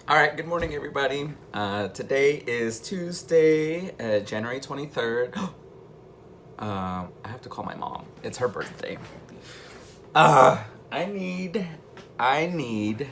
All right, good morning, everybody. Today is Tuesday, January 23rd. I have to call my mom. It's her birthday. I need, I need,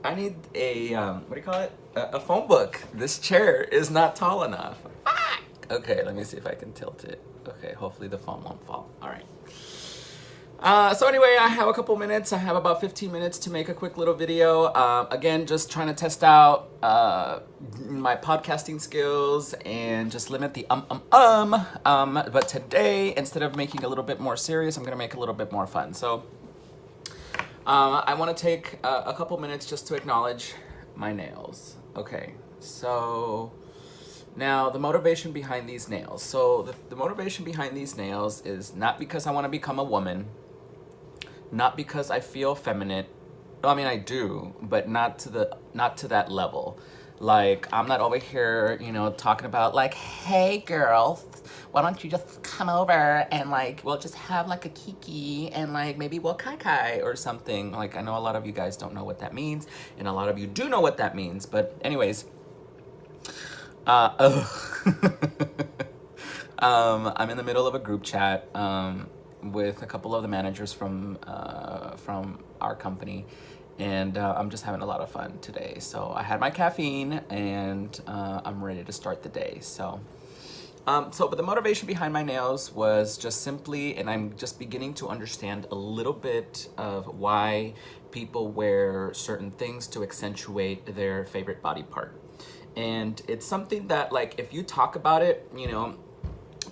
I need a, what do you call it? A phone book. This chair is not tall enough. Okay, let me see if I can tilt it. Okay, hopefully the phone won't fall. All right. So anyway, I have a couple minutes. I have about 15 minutes to make a quick little video. Again, just trying to test out my podcasting skills and just limit the But today, instead of making a little bit more serious, I'm gonna make a little bit more fun. So I want to take a couple minutes just to acknowledge my nails. Okay, so now the motivation behind these nails. So the motivation behind these nails is not because I want to become a woman. Not because I feel feminine. I mean, I do, but not to that level. Like, I'm not over here, talking about like, hey girls, why don't you just come over and like, we'll just have like a kiki and like maybe we'll kai or something. Like, I know a lot of you guys don't know what that means, and a lot of you do know what that means. But anyways, I'm in the middle of a group chat with a couple of the managers from our company, and I'm just having a lot of fun today. So I had my caffeine, and I'm ready to start the day. But the motivation behind my nails was just simply, and I'm just beginning to understand a little bit of why people wear certain things to accentuate their favorite body part. And it's something that, like, if you talk about it,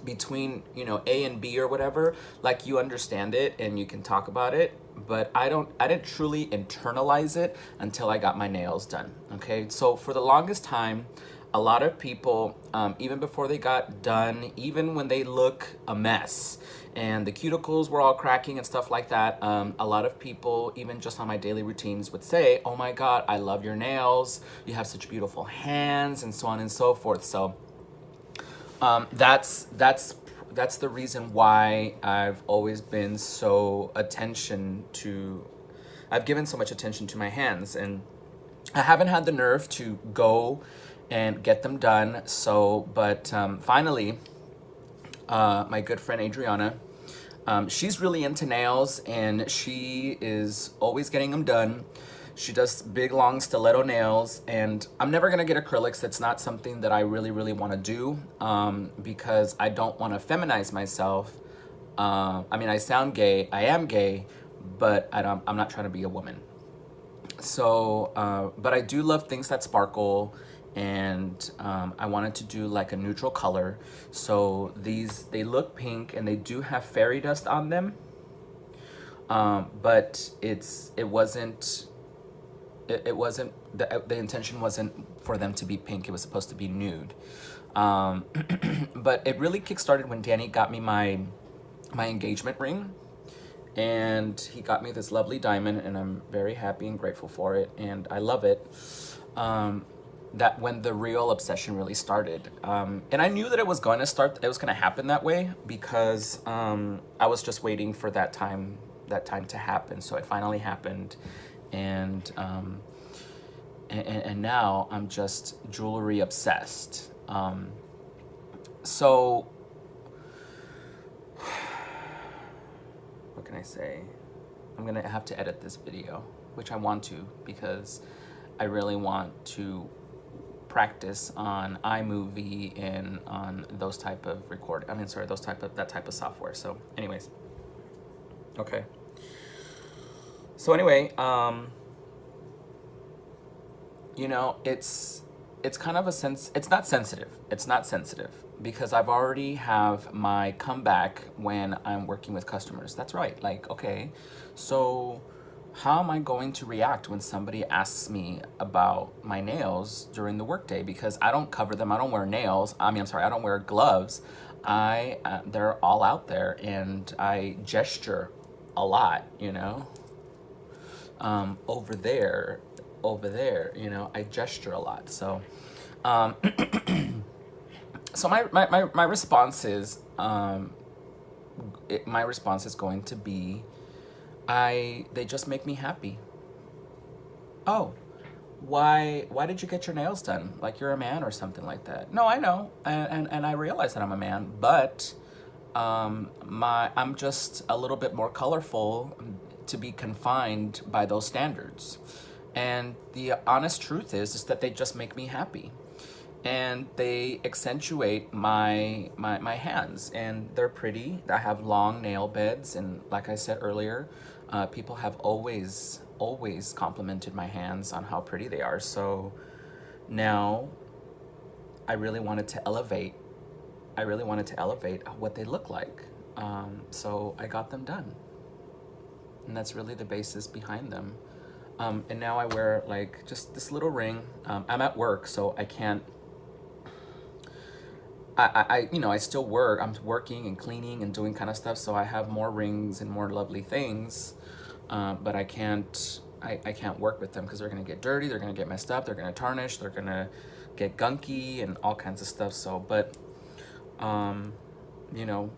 between A and B or whatever, like, you understand it and you can talk about it, but I didn't truly internalize it until I got my nails done. Okay, so for the longest time, a lot of people, even before they got done, even when they look a mess and the cuticles were all cracking and stuff like that, a lot of people, even just on my daily routines, would say, oh my God, I love your nails, you have such beautiful hands, and so on and so forth. So that's the reason why I've always been I've given so much attention to my hands, and I haven't had the nerve to go and get them done. But finally, my good friend Adriana, she's really into nails, and she is always getting them done. She does big, long stiletto nails, and I'm never gonna get acrylics. That's not something that I really, really want to do, because I don't want to feminize myself. I mean, I sound gay. I am gay, but I'm not trying to be a woman. So, but I do love things that sparkle, and I wanted to do like a neutral color. So they look pink, and they do have fairy dust on them, but it wasn't the intention wasn't for them to be pink. It was supposed to be nude. But it really kickstarted when Danny got me my engagement ring, and he got me this lovely diamond, and I'm very happy and grateful for it, and I love it. That when the real obsession really started, and I knew that it was going to happen that way, because I was just waiting for that time to happen. So it finally happened, and now I'm just jewelry obsessed. So what can I say? I'm gonna have to edit this video, which I want to, because I really want to practice on iMovie and on those type of that type of software. So anyways, okay. So anyway, it's kind of it's not sensitive because I've already have my comeback when I'm working with customers. That's right. Like, okay, so how am I going to react when somebody asks me about my nails during the workday? Because I don't cover them. I don't wear nails. I don't wear gloves. They're all out there, and I gesture a lot, over there, I gesture a lot. So, so my response is, my response is going to be, they just make me happy. Oh, why did you get your nails done? Like you're a man or something like that. No, I know, and I realize that I'm a man, but I'm just a little bit more colorful to be confined by those standards. And the honest truth is that they just make me happy, and they accentuate my hands, and they're pretty. I have long nail beds, and like I said earlier, people have always complimented my hands on how pretty they are. So now I really wanted to elevate. I really wanted to elevate what they look like. So I got them done, and that's really the basis behind them. And now I wear like just this little ring. I'm at work, so I can't. I still work. I'm working and cleaning and doing kind of stuff, so I have more rings and more lovely things, but I can't. I can't work with them because they're gonna get dirty. They're gonna get messed up. They're gonna tarnish. They're gonna get gunky and all kinds of stuff. So, but, you know,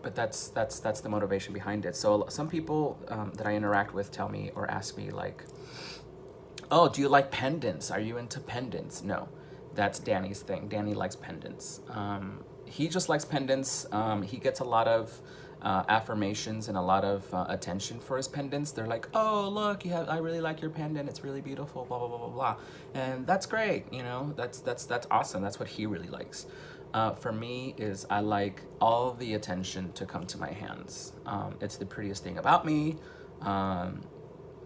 but that's the motivation behind it. So some people that I interact with tell me or ask me like, "Oh, do you like pendants? Are you into pendants?" No. That's Danny's thing. Danny likes pendants. He just likes pendants. He gets a lot of affirmations and a lot of attention for his pendants. They're like, "Oh, look, I really like your pendant. It's really beautiful." Blah blah blah blah blah, and that's great. You know, that's awesome. That's what he really likes. For me, is I like all the attention to come to my hands. It's the prettiest thing about me.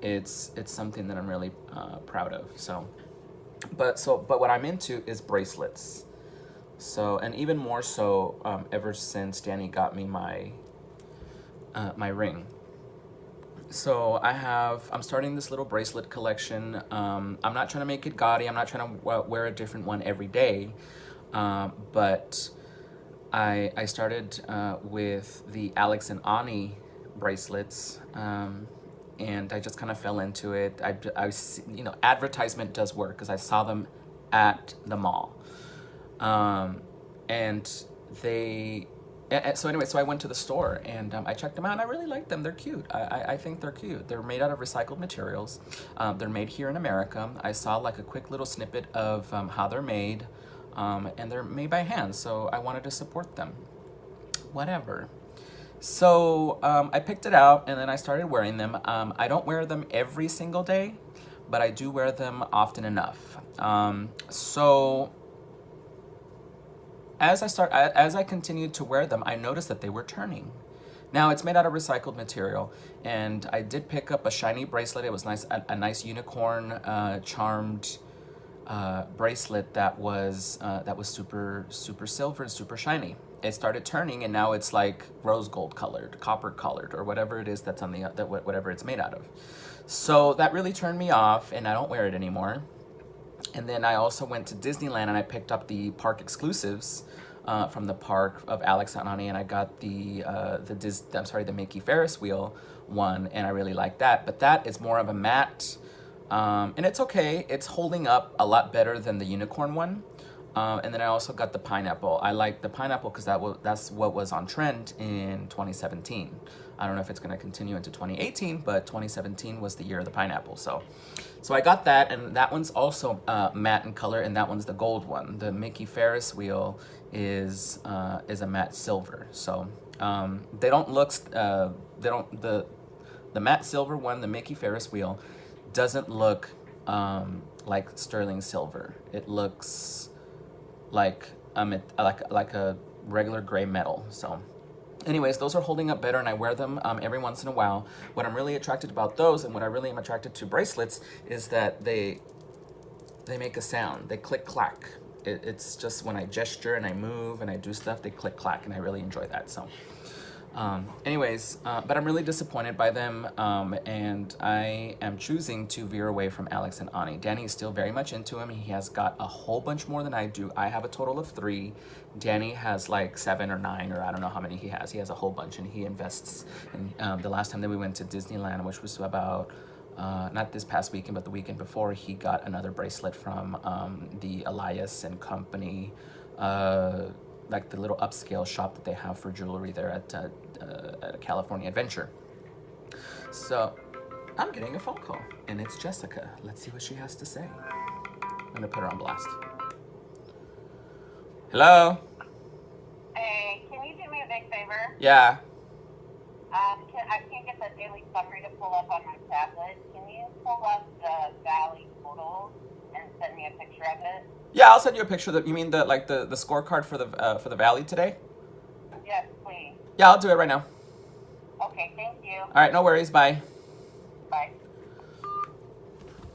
It's something that I'm really proud of. So. But what I'm into is bracelets. So, and even more so, ever since Danny got me my my ring. So I'm starting this little bracelet collection. I'm not trying to make it gaudy. I'm not trying to wear a different one every day. But I started with the Alex and Ani bracelets. And I just kind of fell into it. Advertisement does work because I saw them at the mall, and so I went to the store and I checked them out, and I really like them. They're cute. I think they're cute. They're made out of recycled materials. They're made here in America. I saw like a quick little snippet of how they're made, and they're made by hand. So I wanted to support them. Whatever. So I picked it out, and then I started wearing them. I don't wear them every single day, but I do wear them often enough. So as I continued to wear them, I noticed that they were turning. Now it's made out of recycled material, and I did pick up a shiny bracelet. It was nice, a nice unicorn charmed bracelet that was super silver and super shiny. It started turning, and now it's like rose gold colored, copper colored, or whatever it is that's on whatever it's made out of. So that really turned me off, and I don't wear it anymore. And then I also went to Disneyland, and I picked up the park exclusives from the park of Alex and Ani, and I got the Mickey Ferris wheel one, and I really like that. But that is more of a matte, and it's okay. It's holding up a lot better than the unicorn one. And then I also got the pineapple. I like the pineapple because that's what was on trend in 2017. I don't know if it's going to continue into 2018, but 2017 was the year of the pineapple. So I got that, and that one's also matte in color, and that one's the gold one. The Mickey Ferris wheel is a matte silver. So they don't look the matte silver one, the Mickey Ferris wheel, doesn't look like sterling silver. It looks like a regular gray metal. So anyways, those are holding up better, and I wear them every once in a while. What I'm really attracted about those, and what I really am attracted to bracelets, is that they make a sound. They click clack. It's just when I gesture and I move and I do stuff, they click clack, and I really enjoy that. So but I'm really disappointed by them, and I am choosing to veer away from Alex and Ani. Danny is still very much into him. He has got a whole bunch more than I do. I have a total of 3. Danny has like 7 or 9, or I don't know how many he has. He has a whole bunch, and he invests. And the last time that we went to Disneyland, which was about not this past weekend, but the weekend before, he got another bracelet from the Elias and Company, like the little upscale shop that they have for jewelry there at California Adventure. So, I'm getting a phone call, and it's Jessica. Let's see what she has to say. I'm gonna put her on blast. Hello? Hey, can you do me a big favor? Yeah. I can't get the daily summary to pull up on my tablet. Can you pull up the Valley totals and send me a picture of it? Yeah, I'll send you a picture. You mean the scorecard for the Valley today? Yes, please. Yeah, I'll do it right now. Okay, thank you. All right, no worries. Bye. Bye.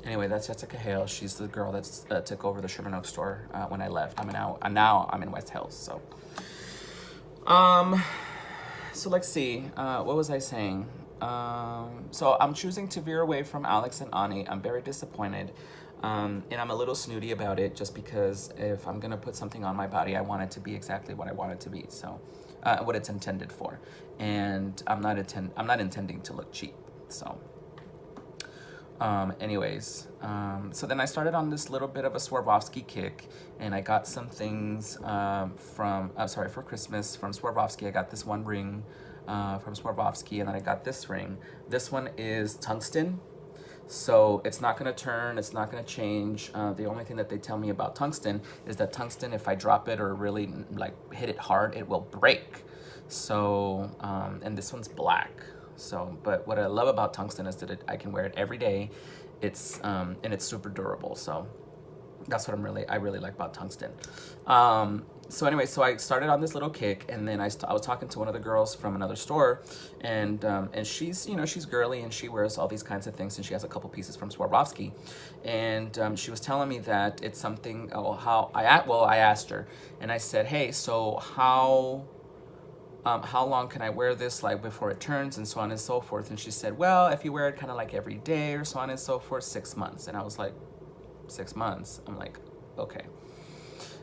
Anyway, that's Jessica Hale. She's the girl that took over the Sherman Oaks store when I left. Now I'm in West Hills. So let's see. What was I saying? So I'm choosing to veer away from Alex and Ani. I'm very disappointed. And I'm a little snooty about it just because if I'm going to put something on my body, I want it to be exactly what I want it to be. So, what it's intended for. And I'm not intending to look cheap. So, so then I started on this little bit of a Swarovski kick, and I got some things for Christmas from Swarovski. I got this one ring from Swarovski, and then I got this ring. This one is tungsten, so it's not going to turn, it's not going to change. The only thing that they tell me about tungsten is that tungsten, if I drop it or really like hit it hard, it will break. So, and this one's black. So, but what I love about tungsten is that I can wear it every day. It's and it's super durable. So that's what I really like about tungsten. So anyway, so I started on this little kick, and then I was talking to one of the girls from another store, and she's she's girly and she wears all these kinds of things, and she has a couple pieces from Swarovski, and she was telling me that it's something. I asked her, and I said, hey, so how long can I wear this like before it turns and so on and so forth? And she said, well, if you wear it kind of like every day or so on and so forth, 6 months. And I was like, 6 months? I'm like, okay.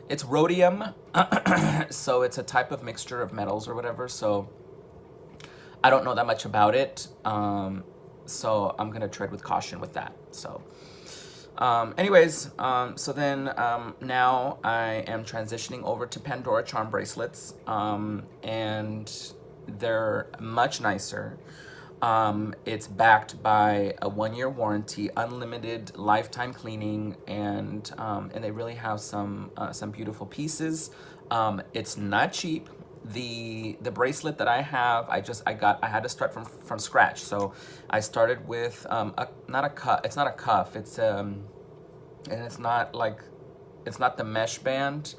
It's rhodium, so it's a type of mixture of metals or whatever. So I don't know that much about it. So I'm going to tread with caution with that. So so then now I am transitioning over to Pandora Charm Bracelets, and they're much nicer. It's backed by a 1-year warranty, unlimited lifetime cleaning, and they really have some beautiful pieces. It's not cheap. The bracelet that I have, I had to start from scratch. So I started with not a cuff. It's not a cuff. It's and it's not the mesh band,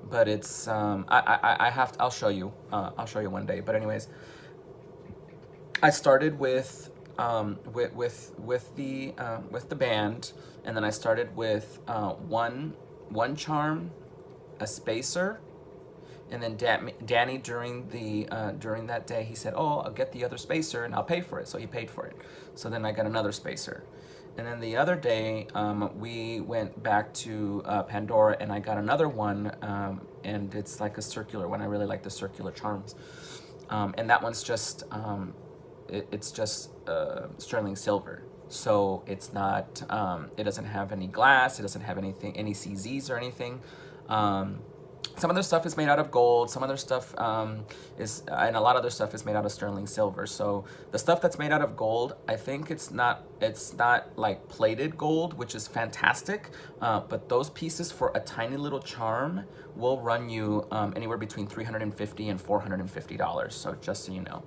but it's I'll show you. I'll show you one day. But anyways, I started with the band, and then I started with one charm, a spacer. And then Danny during that day, he said, oh, I'll get the other spacer and I'll pay for it. So he paid for it. So then I got another spacer. And then the other day, we went back to Pandora, and I got another one, and it's like a circular one. I really like the circular charms. And that one's just, it's just sterling silver. So it's not, it doesn't have any glass. It doesn't have any CZs or anything. Some other stuff is made out of gold. Some other stuff and a lot of other stuff is made out of sterling silver. So the stuff that's made out of gold, I think it's not like plated gold, which is fantastic. But those pieces for a tiny little charm will run you anywhere between $350 and $450. So just so you know.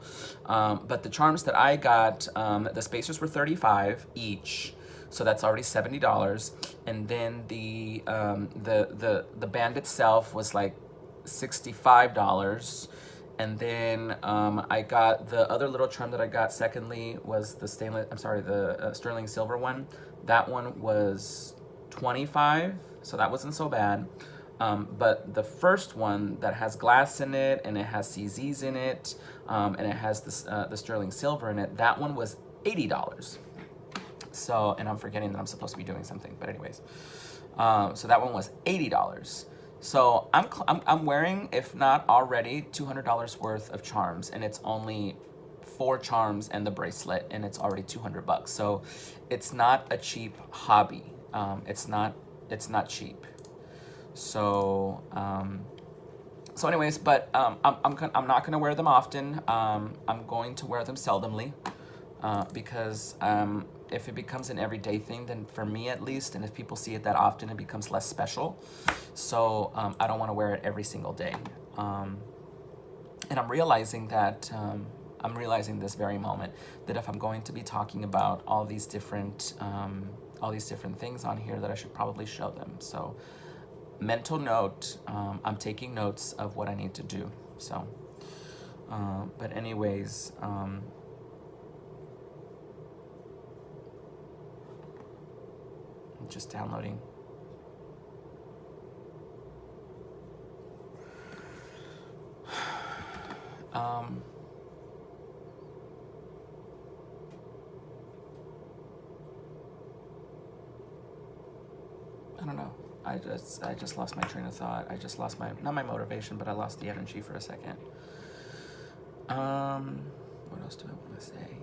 But the charms that I got, the spacers were $35 each. So that's already $70, and then the band itself was like $65, and then I got the other little charm that I got. Secondly, was the sterling silver one. That one was $25, so that wasn't so bad. But the first one that has glass in it, and it has CZs in it, and it has the sterling silver in it, that one was $80. So, and I'm forgetting that I'm supposed to be doing something, but anyways, so that one was $80. So I'm wearing, if not already, $200 worth of charms, and it's only 4 charms and the bracelet, and it's already $200. So it's not a cheap hobby. It's not cheap. So anyways, but I'm not gonna wear them often. I'm going to wear them seldomly, because if it becomes an everyday thing, then for me at least, and if people see it that often, it becomes less special. So I don't want to wear it every single day. And I'm realizing that, I'm realizing this very moment, that if I'm going to be talking about all these different things on here, that I should probably show them. So mental note, I'm taking notes of what I need to do. So, but anyways, I'm just downloading. I don't know. I just lost my train of thought. I just lost not my motivation, but I lost the energy for a second. What else do I want to say?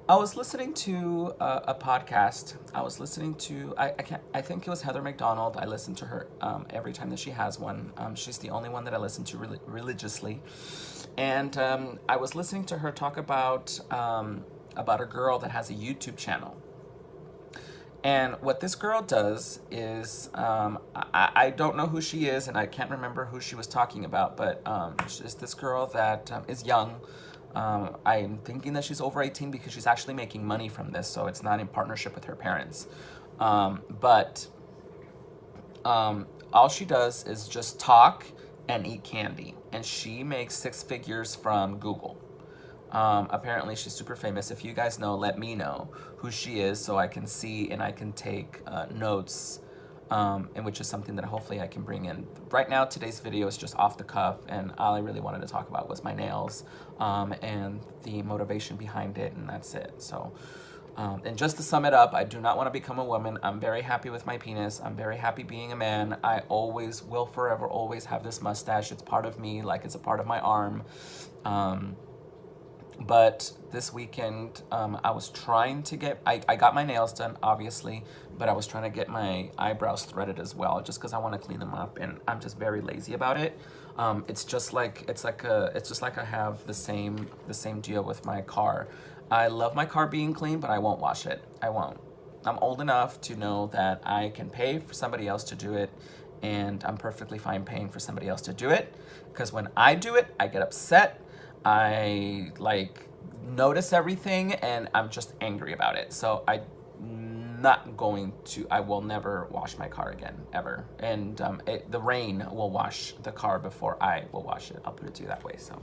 I was listening to a podcast. I was listening to, I think it was Heather McDonald. I listen to her every time that she has one. She's the only one that I listen to religiously. And I was listening to her talk about a girl that has a YouTube channel. And what this girl does is, I don't know who she is, and I can't remember who she was talking about, but she's this girl that is young. I'm thinking that she's over 18 because she's actually making money from this, so it's not in partnership with her parents. But all she does is just talk and eat candy, and she makes 6 figures from Google. Apparently she's super famous. If you guys know, let me know who she is so I can see and I can take notes, and which is something that hopefully I can bring in. Right now, today's video is just off the cuff, and all I really wanted to talk about was my nails, and the motivation behind it, and that's it. So, and just to sum it up, I do not want to become a woman. I'm very happy with my penis. I'm very happy being a man. I always will forever always have this mustache. It's part of me, like it's a part of my arm. But this weekend, I was trying to get, I got my nails done, obviously, but I was trying to get my eyebrows threaded as well, just because I want to clean them up, and I'm just very lazy about it. It's just like I have the same deal with my car. I love my car being clean, but I won't wash it. I won't. I'm old enough to know that I can pay for somebody else to do it, and I'm perfectly fine paying for somebody else to do it, because when I do it, I get upset. I notice everything, and I'm just angry about it. So I will never wash my car again, ever. And the rain will wash the car before I will wash it. I'll put it to you that way. So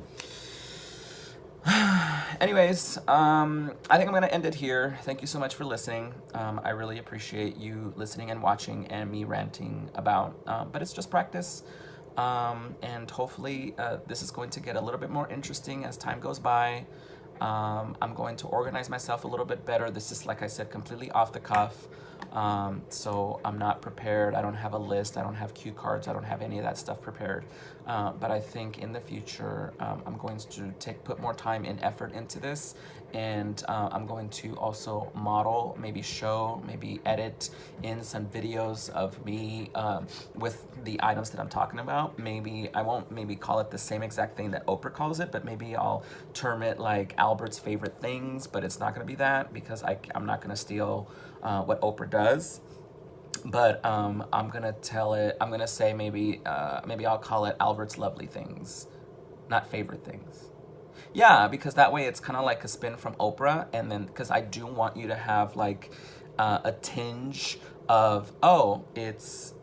anyways, I think I'm gonna end it here. Thank you so much for listening. I really appreciate you listening and watching and me ranting about, but it's just practice. And hopefully this is going to get a little bit more interesting as time goes by. I'm going to organize myself a little bit better. This is, like I said, completely off the cuff. So I'm not prepared. I don't have a list. I don't have cue cards. I don't have any of that stuff prepared. But I think in the future, I'm going to put more time and effort into this. And I'm going to also model, maybe show, maybe edit in some videos of me with the items that I'm talking about. Maybe I won't call it the same exact thing that Oprah calls it, but maybe I'll term it like Albert's favorite things, but it's not going to be that, because I'm not going to steal what Oprah does. But I'm gonna say maybe I'll call it Albert's lovely things, not favorite things. Yeah, because that way it's kind of like a spin from Oprah, and then because I do want you to have like a tinge of, oh, it's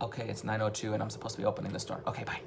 9:02 and I'm supposed to be opening the store. Okay, bye.